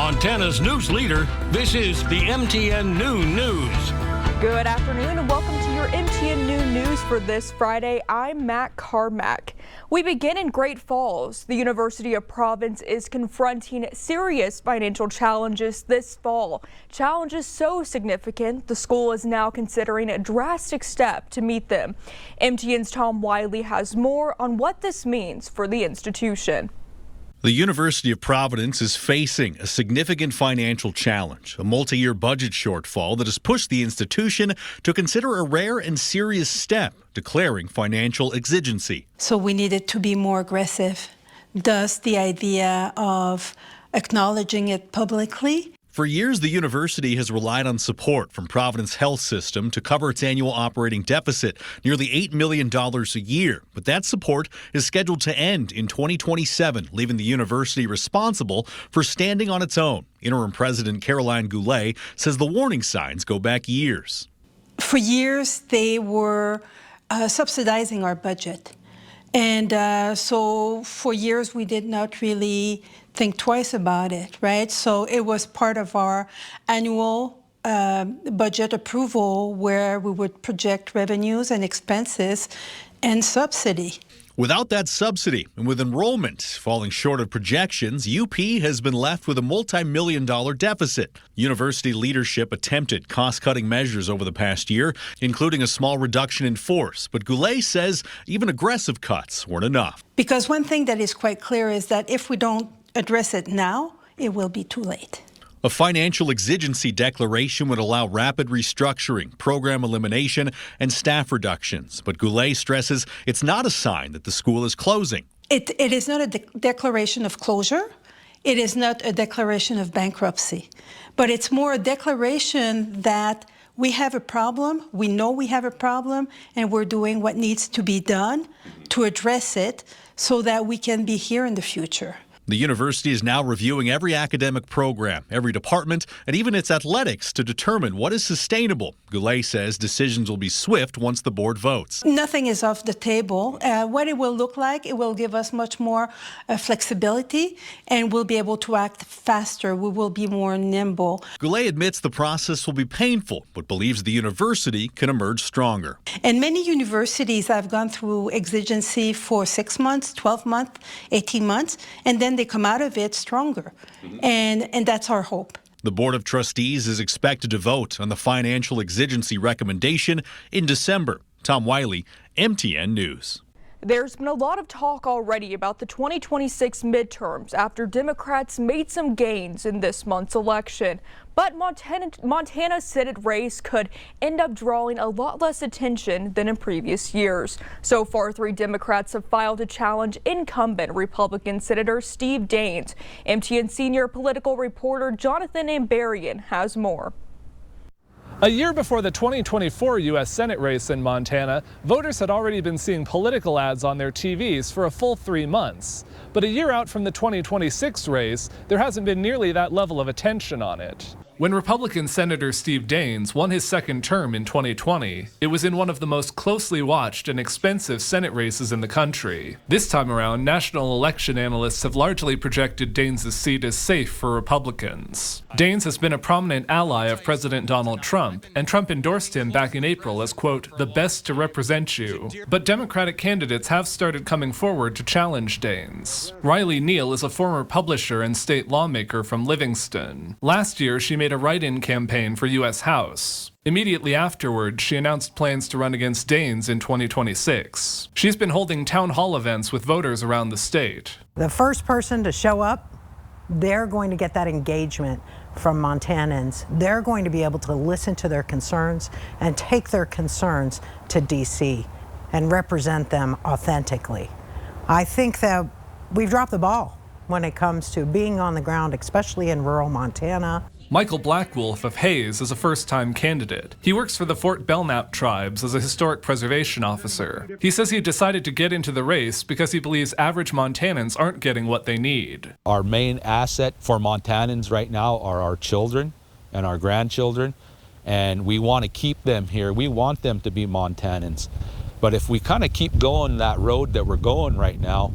Montana's news leader, this is the MTN Noon News. Good afternoon and welcome to your MTN Noon News for this Friday. I'm Mack Carmack. We begin in Great Falls. The University of Providence is confronting serious financial challenges this fall. Challenges so significant, the school is now considering a drastic step to meet them. MTN's Tom Wiley has more on what this means for the institution. The University of Providence is facing a significant financial challenge, a multi-year budget shortfall that has pushed the institution to consider a rare and serious step, declaring financial exigency. So we needed to be more aggressive. Thus, the idea of acknowledging it publicly. For years, the university has relied on support from Providence Health System to cover its annual operating deficit, nearly $8 million a year. But that support is scheduled to end in 2027, leaving the university responsible for standing on its own. Interim President Caroline Goulet says the warning signs go back years. For years, they were subsidizing our budget. And so for years, we did not really think twice about it, right? So it was part of our annual budget approval where we would project revenues and expenses and subsidy. Without that subsidy and with enrollment falling short of projections, UP has been left with a multi-million-dollar deficit. University leadership attempted cost-cutting measures over the past year, including a small reduction in force. But Goulet says even aggressive cuts weren't enough. Because one thing that is quite clear is that if we don't address it now, it will be too late. A financial exigency declaration would allow rapid restructuring, program elimination, and staff reductions. But Goulet stresses it's not a sign that the school is closing. It is not a declaration of closure. It is not a declaration of bankruptcy. But it's more a declaration that we have a problem, we know we have a problem, and we're doing what needs to be done to address it so that we can be here in the future. The university is now reviewing every academic program, every department, and even its athletics to determine what is sustainable. Goulet says decisions will be swift once the board votes. Nothing is off the table. What it will look like, it will give us much more flexibility, and we'll be able to act faster. We will be more nimble. Goulet admits the process will be painful, but believes the university can emerge stronger. And many universities have gone through exigency for 6 months, 12 months, 18 months, and then they come out of it stronger. And that's our hope. The Board of Trustees is expected to vote on the financial exigency recommendation in December. Tom Wiley, MTN News. There's been a lot of talk already about the 2026 midterms after Democrats made some gains in this month's election. But Montana's Senate race could end up drawing a lot less attention than in previous years. So far, 3 Democrats have filed to challenge incumbent Republican Senator Steve Daines. MTN senior political reporter Jonathan Ambarian has more. A year before the 2024 U.S. Senate race in Montana, voters had already been seeing political ads on their TVs for a full 3 months. But a year out from the 2026 race, there hasn't been nearly that level of attention on it. When Republican Senator Steve Daines won his second term in 2020, it was in one of the most closely watched and expensive Senate races in the country. This time around, national election analysts have largely projected Daines' seat as safe for Republicans. Daines has been a prominent ally of President Donald Trump, and Trump endorsed him back in April as, quote, the best to represent you. But Democratic candidates have started coming forward to challenge Daines. Riley Neal is a former publisher and state lawmaker from Livingston. Last year, she made a write-in campaign for U.S. House. Immediately afterward, she announced plans to run against Daines in 2026. She's been holding town hall events with voters around the state. The first person to show up, they're going to get that engagement from Montanans. They're going to be able to listen to their concerns and take their concerns to D.C. and represent them authentically. I think that we've dropped the ball when it comes to being on the ground, especially in rural Montana. Michael Blackwolf of Hayes is a first-time candidate. He works for the Fort Belknap tribes as a historic preservation officer. He says he decided to get into the race because he believes average Montanans aren't getting what they need. Our main asset for Montanans right now are our children and our grandchildren, and we want to keep them here. We want them to be Montanans. But if we kind of keep going that road that we're going right now,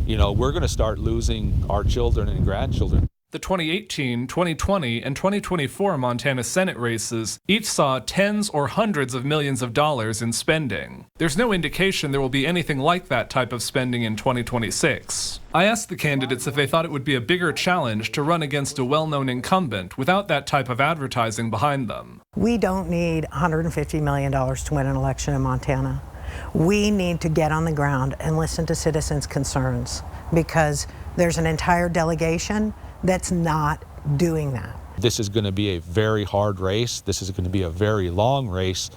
you know, we're going to start losing our children and grandchildren. The 2018, 2020, and 2024 Montana Senate races each saw tens or hundreds of millions of dollars in spending. There's no indication there will be anything like that type of spending in 2026. I asked the candidates if they thought it would be a bigger challenge to run against a well-known incumbent without that type of advertising behind them. We don't need $150 million to win an election in Montana. We need to get on the ground and listen to citizens' concerns, because there's an entire delegation that's not doing that. This is going to be a very hard race. This is going to be a very long race,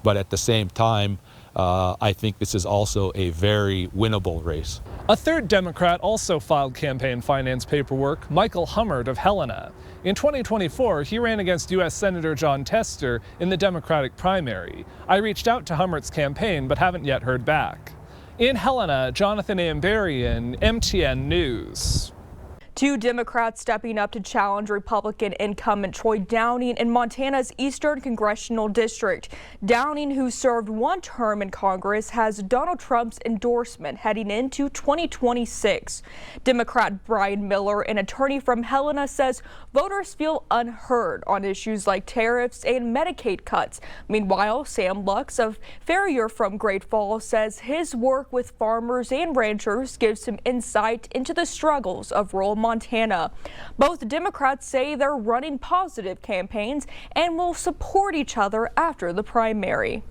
but at the same time, I think this is also a very winnable race. A third Democrat also filed campaign finance paperwork, Michael Hummert of Helena. In 2024, he ran against U.S. Senator John Tester in the Democratic primary. I reached out to Hummert's campaign, but haven't yet heard back. In Helena, Jonathan Ambarian, MTN News. Two Democrats stepping up to challenge Republican incumbent Troy Downing in Montana's Eastern Congressional District. Downing, who served one term in Congress, has Donald Trump's endorsement heading into 2026. Democrat Brian Miller, an attorney from Helena, says voters feel unheard on issues like tariffs and Medicaid cuts. Meanwhile, Sam Lux of Farrier from Great Falls says his work with farmers and ranchers gives him insight into the struggles of rural Montana. Both Democrats say they're running positive campaigns and will support each other after the primary.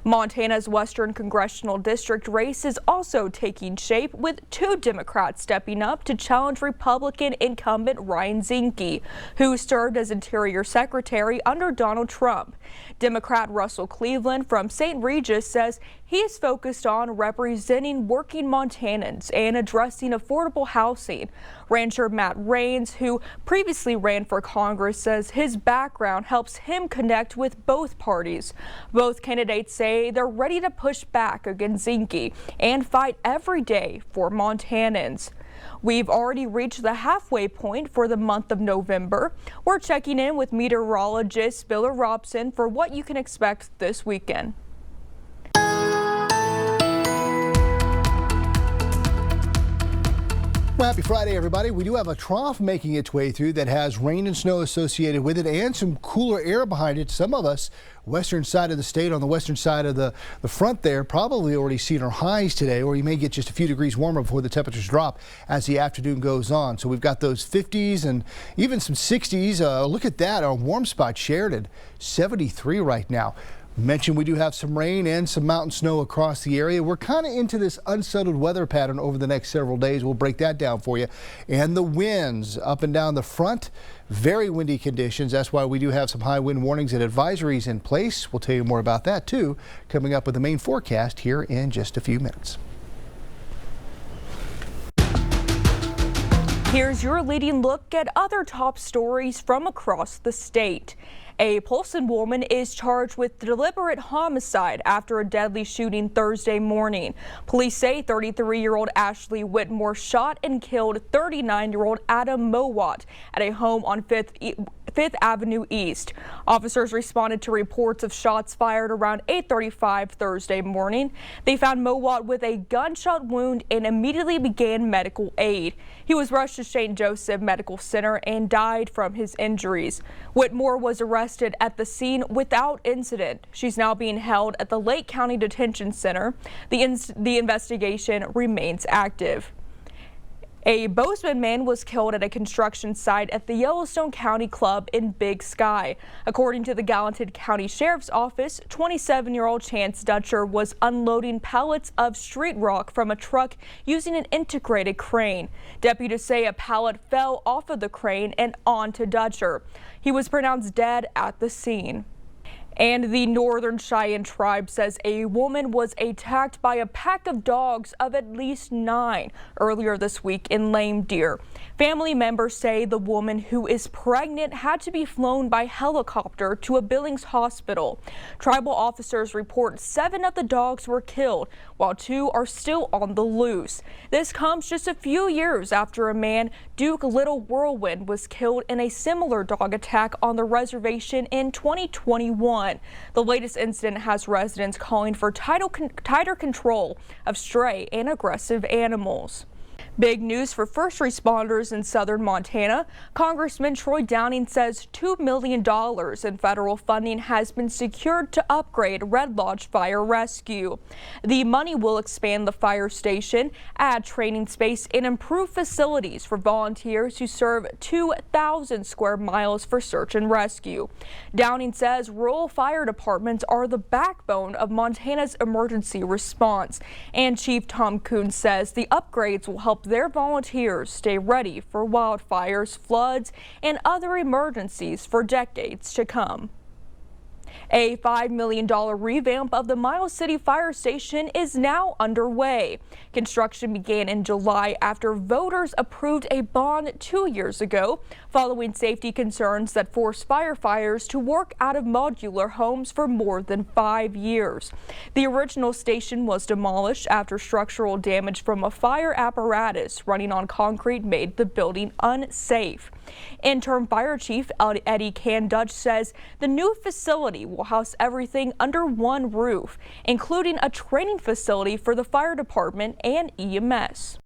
Montana's Western Congressional District race is also taking shape, with two Democrats stepping up to challenge Republican incumbent Ryan Zinke, who served as Interior Secretary under Donald Trump. Democrat Russell Cleveland from St. Regis says he is focused on representing working Montanans and addressing affordable housing. Rancher Matt Raines, who previously ran for Congress, says his background helps him connect with both parties. Both candidates say they're ready to push back against Zinke and fight every day for Montanans. We've already reached the halfway point for the month of November. We're checking in with meteorologist Bill Robson for what you can expect this weekend. Well, happy Friday, everybody. We do have a trough making its way through that has rain and snow associated with it and some cooler air behind it. Some of us, western side of the state, on the western side of the front there, probably already seen our highs today, or you may get just a few degrees warmer before the temperatures drop as the afternoon goes on. So we've got those 50s and even some 60s. Look at that, our warm spot Sheridan, 73 right now. Mentioned we do have some rain and some mountain snow across the area. We're kind of into this unsettled weather pattern over the next several days. We'll break that down for you. And the winds up and down the front, very windy conditions. That's why we do have some high wind warnings and advisories in place. We'll tell you more about that too, coming up with the main forecast here in just a few minutes. Here's your leading look at other top stories from across the state. A Polson woman is charged with deliberate homicide after a deadly shooting Thursday morning. Police say 33-year-old Ashley Whitmore shot and killed 39-year-old Adam Mowat at a home on 5th Avenue East. Officers responded to reports of shots fired around 8:35 Thursday morning. They found Mowat with a gunshot wound and immediately began medical aid. He was rushed to St. Joseph Medical Center and died from his injuries. Whitmore was arrested at the scene without incident. She's now being held at the Lake County Detention Center. The investigation remains active. A Bozeman man was killed at a construction site at the Yellowstone County Club in Big Sky. According to the Gallatin County Sheriff's Office, 27-year-old Chance Dutcher was unloading pallets of street rock from a truck using an integrated crane. Deputies say a pallet fell off of the crane and onto Dutcher. He was pronounced dead at the scene. And the Northern Cheyenne tribe says a woman was attacked by a pack of dogs of at least 9 earlier this week in Lame Deer. Family members say the woman, who is pregnant, had to be flown by helicopter to a Billings hospital. Tribal officers report 7 of the dogs were killed, while 2 are still on the loose. This comes just a few years after a man, Duke Little Whirlwind, was killed in a similar dog attack on the reservation in 2021. The latest incident has residents calling for tighter control of stray and aggressive animals. Big news for first responders in southern Montana. Congressman Troy Downing says $2 million in federal funding has been secured to upgrade Red Lodge Fire Rescue. The money will expand the fire station, add training space, and improve facilities for volunteers who serve 2,000 square miles for search and rescue. Downing says rural fire departments are the backbone of Montana's emergency response. And Chief Tom Kuhn says the upgrades will help their volunteers stay ready for wildfires, floods, and other emergencies for decades to come. A $5 million revamp of the Miles City Fire Station is now underway. Construction began in July after voters approved a bond 2 years ago, following safety concerns that forced firefighters to work out of modular homes for more than 5 years. The original station was demolished after structural damage from a fire apparatus running on concrete made the building unsafe. Interim Fire Chief Eddie Candudge says the new facility will house everything under one roof, including a training facility for the fire department and EMS.